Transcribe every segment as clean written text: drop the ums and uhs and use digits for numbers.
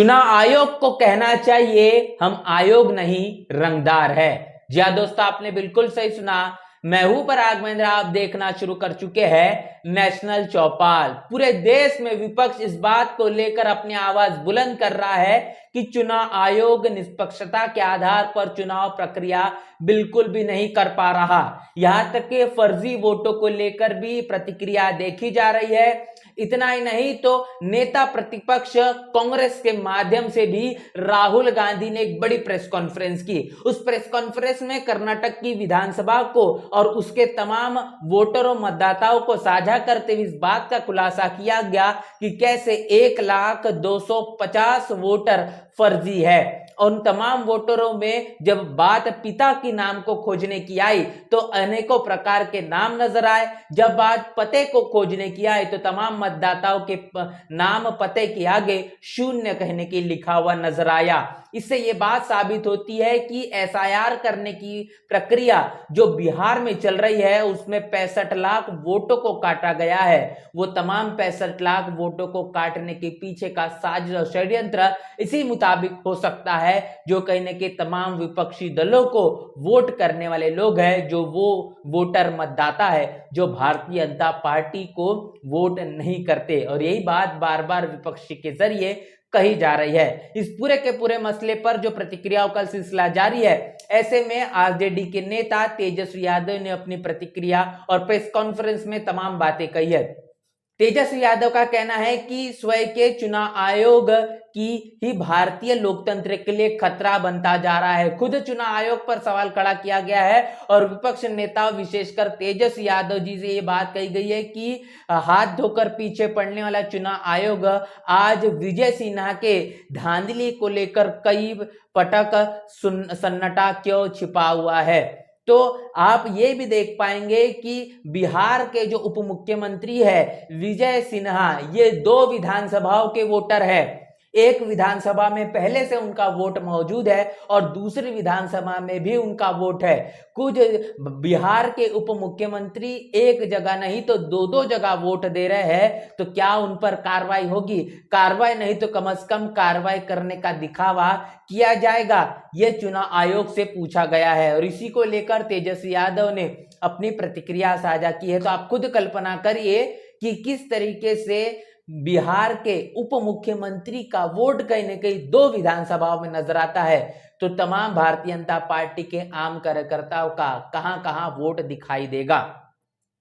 चुनाव आयोग को कहना चाहिए हम आयोग नहीं रंगदार है। जी हाँ दोस्तों, आपने बिल्कुल सही सुना। मैं हूं पराग महेंद्र, आप देखना शुरू कर चुके हैं नेशनल चौपाल। पूरे देश में विपक्ष इस बात को लेकर अपनी आवाज बुलंद कर रहा है कि चुनाव आयोग निष्पक्षता के आधार पर चुनाव प्रक्रिया बिल्कुल भी नहीं कर पा रहा। यहां तक कि फर्जी वोटों को लेकर भी प्रतिक्रिया देखी जा रही है। इतना ही नहीं तो नेता प्रतिपक्ष कांग्रेस के माध्यम से भी राहुल गांधी ने एक बड़ी प्रेस कॉन्फ्रेंस की। उस प्रेस कॉन्फ्रेंस में कर्नाटक की विधानसभा को और उसके तमाम वोटरों मतदाताओं को साझा करते हुए इस बात का खुलासा किया गया कि कैसे 1,250,000 वोटर फर्जी है। उन तमाम वोटरों में जब बात पिता के नाम को खोजने की आई तो अनेकों प्रकार के नाम नजर आए। जब बात पते को खोजने की आई तो तमाम मतदाताओं के नाम पते के आगे शून्य कहने की लिखा हुआ नजर आया। इससे यह बात साबित होती है कि एसआईआर करने की प्रक्रिया जो बिहार में चल रही है उसमें 65 लाख वोटों को काटा गया है। वो तमाम 65 लाख वोटों को काटने के पीछे का साजिश और षड्यंत्र इसी मुताबिक हो सकता है जो कहने के तमाम विपक्षी दलों को वोट करने वाले लोग हैं, जो वो वोटर मतदाता है जो भारतीय जनता पार्टी को वोट नहीं करते। और यही बात बार बार विपक्ष के जरिए कही जा रही है। इस पूरे के पूरे मसले पर जो प्रतिक्रियाओं का सिलसिला जारी है, ऐसे में आरजेडी के नेता तेजस्वी यादव ने अपनी प्रतिक्रिया और प्रेस कॉन्फ्रेंस में तमाम बातें कही है। तेजस्वी यादव का कहना है कि स्वयं के चुनाव आयोग की ही भारतीय लोकतंत्र के लिए खतरा बनता जा रहा है। खुद चुनाव आयोग पर सवाल खड़ा किया गया है और विपक्ष नेता विशेषकर तेजस्वी यादव जी से ये बात कही गई है कि हाथ धोकर पीछे पड़ने वाला चुनाव आयोग आज विजय सिन्हा के धांधली को लेकर कई पटक सन्नाटा क्यों छिपा हुआ है। तो आप ये भी देख पाएंगे कि बिहार के जो उप मुख्यमंत्री है विजय सिन्हा, ये 2 विधानसभाओं के वोटर है। एक विधानसभा में पहले से उनका वोट मौजूद है और दूसरी विधानसभा में भी उनका वोट है। कुछ बिहार के उप मुख्यमंत्री एक जगह नहीं तो 2-2 जगह वोट दे रहे हैं, तो क्या उन पर कार्रवाई होगी? कार्रवाई नहीं तो कम से कम कार्रवाई करने का दिखावा किया जाएगा, यह चुनाव आयोग से पूछा गया है। और इसी को लेकर तेजस्वी यादव ने अपनी प्रतिक्रिया साझा की है। तो आप खुद कल्पना करिए कि किस तरीके से बिहार के उप मुख्यमंत्री का वोट कहीं न कहीं 2 विधानसभाओं में नजर आता है, तो तमाम भारतीय जनता पार्टी के आम कार्यकर्ताओं का कहां-कहां वोट दिखाई देगा।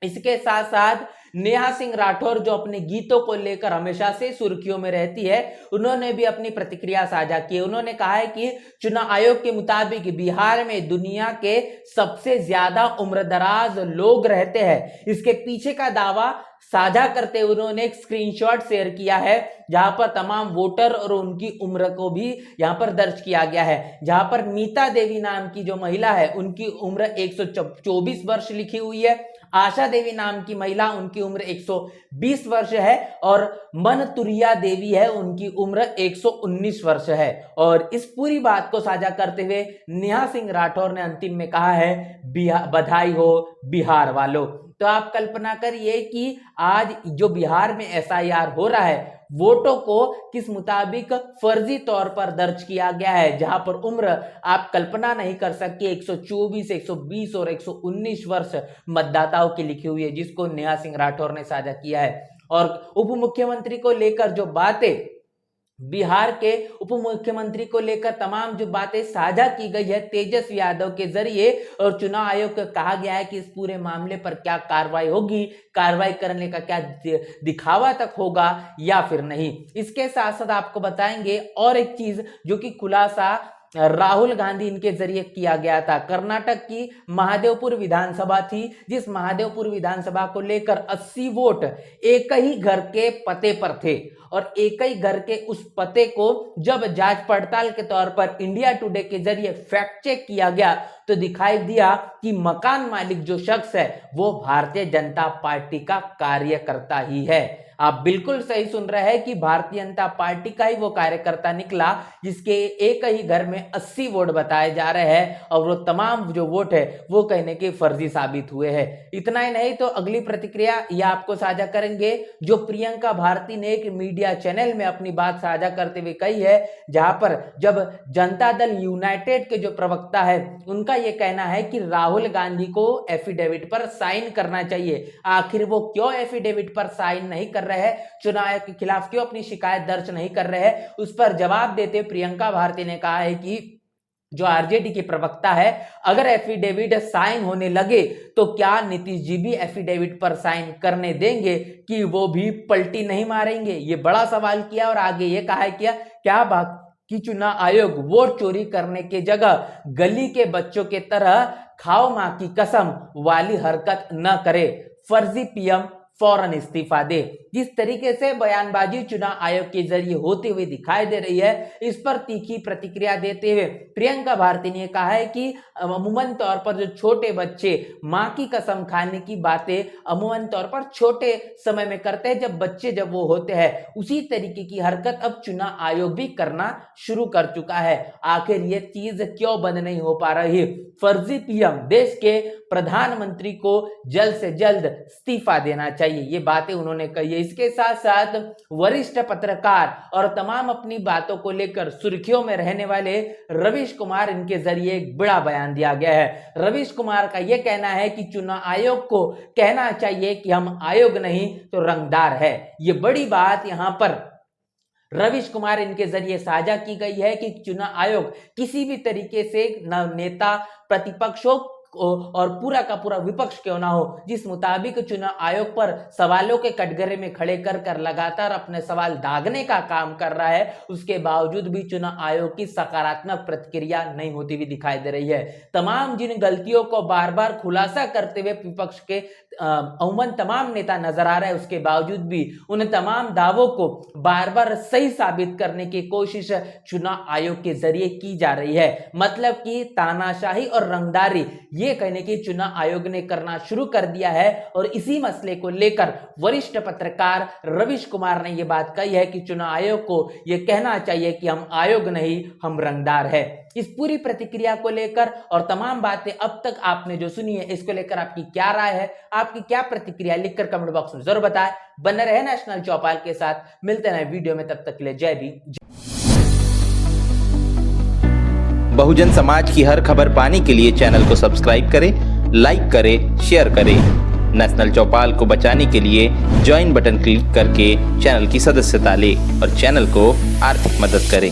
इसके साथ साथ नेहा सिंह राठौर जो अपने गीतों को लेकर हमेशा से सुर्खियों में रहती है, उन्होंने भी अपनी प्रतिक्रिया साझा की। उन्होंने कहा है कि चुनाव आयोग के मुताबिक बिहार में दुनिया के सबसे ज्यादा उम्रदराज लोग रहते हैं। इसके पीछे का दावा साझा करते हुए उन्होंने एक स्क्रीनशॉट शेयर किया है जहां पर तमाम वोटर और उनकी उम्र को भी यहां पर दर्ज किया गया है। जहां पर नीता देवी नाम की जो महिला है उनकी उम्र 124 वर्ष लिखी हुई है। आशा देवी नाम की महिला, उनकी उम्र 120 वर्ष है और मनतुरिया देवी है, उनकी उम्र 119 वर्ष है। और इस पूरी बात को साझा करते हुए नेहा सिंह राठौर ने अंतिम में कहा है बधाई हो बिहार वालों। तो आप कल्पना करिए कि आज जो बिहार में एसआईआर हो रहा है, वोटों को किस मुताबिक फर्जी तौर पर दर्ज किया गया है, जहां पर उम्र आप कल्पना नहीं कर सकती 124, 120 और 119 वर्ष मतदाताओं की लिखी हुई है, जिसको नेहा सिंह राठौर ने साझा किया है। और उप मुख्यमंत्री को लेकर जो बातें, बिहार के उप मुख्यमंत्री को लेकर तमाम जो बातें साझा की गई है तेजस्वी यादव के जरिए, और चुनाव आयोग को कहा गया है कि इस पूरे मामले पर क्या कार्रवाई होगी, कार्रवाई करने का क्या दिखावा तक होगा या फिर नहीं। इसके साथ साथ आपको बताएंगे और एक चीज जो कि खुलासा राहुल गांधी इनके जरिए किया गया था। कर्नाटक की महादेवपुर विधानसभा थी, जिस महादेवपुर विधानसभा को लेकर 80 वोट एक ही घर के पते पर थे और एक ही घर के उस पते को जब जांच पड़ताल के तौर पर इंडिया टुडे के जरिए फैक्ट चेक किया गया तो दिखाई दिया कि मकान मालिक जो शख्स है वो भारतीय जनता पार्टी का कार्यकर्ता ही है। आप बिल्कुल सही सुन रहे हैं कि भारतीय जनता पार्टी का ही वो कार्यकर्ता निकला जिसके एक ही घर में 80 वोट बताए जा रहे हैं और वो तमाम जो वोट है वो कहने के फर्जी साबित हुए हैं। इतना ही नहीं तो अगली प्रतिक्रिया यह आपको साझा करेंगे जो प्रियंका भारती ने एक मीडिया चैनल में अपनी बात साझा करते हुए कही है, जहां पर जब जनता दल यूनाइटेड के जो प्रवक्ता है उनका यह कहना है कि राहुल गांधी को एफिडेविट पर साइन करना चाहिए। आखिर वो क्यों एफिडेविट पर साइन नहीं कर रहे हैं, चुनाव आयोग के खिलाफ क्यों अपनी शिकायत दर्ज नहीं कर रहे हैं, उस पर जवाब देते प्रियंका भारती ने कहा है कि जो आरजेडी के प्रवक्ता है, अगर एफिडेविट साइन होने लगे तो क्या नीतीश जी भी एफिडेविट पर साइन करने देंगे कि वो भी पलटी नहीं मारेंगे। ये बड़ा सवाल किया और आगे ये कहा है क्या बात कि चुनाव आयोग वोट चोरी करने के जगह गली के बच्चों के तरह खाओ मां की कसम वाली हरकत न करे, फर्जी पीएम फौरन इस्तीफा दे। जिस तरीके से बयानबाजी चुनाव आयोग के जरिए होते हुए दिखाई दे रही है, इस पर तीखी प्रतिक्रिया देते हुए प्रियंका भारती ने कहा है कि अमूमन तौर पर जो छोटे बच्चे मां की कसम खाने की बातें अमूमन तौर पर छोटे समय में करते हैं, जब बच्चे जब वो होते हैं, उसी तरीके की हरकत अब चुनाव आयोग भी करना शुरू कर चुका है। आखिर ये चीज क्यों बंद नहीं हो पा रही? फर्जी पीएम देश के प्रधानमंत्री को जल्द से जल्द इस्तीफा देना चाहिए, ये बातें उन्होंने कही है। इसके साथ साथ वरिष्ठ पत्रकार और तमाम अपनी बातों को लेकर सुर्खियों में रहने वाले रवीश कुमार, इनके जरिए एक बड़ा बयान दिया गया है। रवीश कुमार का यह कहना है कि चुनाव आयोग को कहना चाहिए कि हम आयोग नहीं तो रंगदार है। ये बड़ी बात यहां पर रवीश कुमार इनके जरिए साझा की गई है कि चुनाव आयोग किसी भी तरीके से न नेता प्रतिपक्ष हो और पूरा का पूरा विपक्ष क्यों ना हो, जिस मुताबिक चुनाव आयोग पर सवालों के कटघरे में खड़े कर लगातार अपने सवाल दागने का काम कर रहा है, उसके बावजूद भी चुनाव आयोग की सकारात्मक प्रतिक्रिया नहीं होती हुई दिखाई दे रही है। तमाम जिन गलतियों को बार बार खुलासा करते हुए विपक्ष के अमूमन तमाम नेता नजर आ रहे हैं, उसके बावजूद भी उन तमाम दावों को बार बार सही साबित करने की कोशिश चुनाव आयोग के जरिए की जा रही है। मतलब कि तानाशाही और रंगदारी ये कहने की चुनाव आयोग ने करना शुरू कर दिया है और इसी मसले को लेकर वरिष्ठ पत्रकार रवीश कुमार ने यह बात कही है कि चुनाव आयोग को यह कहना चाहिए कि हम आयोग नहीं हम रंगदार है। इस पूरी प्रतिक्रिया को लेकर और तमाम बातें अब तक आपने जो सुनी है, इसको लेकर आपकी क्या राय है, आपकी क्या प्रतिक्रिया, लिखकर कमेंट बॉक्स में जरूर बताएं। बने रहे नेशनल चौपाल के साथ, मिलते हैं वीडियो में, तब तक के लिए जय भीम। बहुजन समाज की हर खबर पाने के लिए चैनल को सब्सक्राइब करें, लाइक करें, शेयर करें। नेशनल चौपाल को बचाने के लिए ज्वाइन बटन क्लिक करके चैनल की सदस्यता लें और चैनल को आर्थिक मदद करें।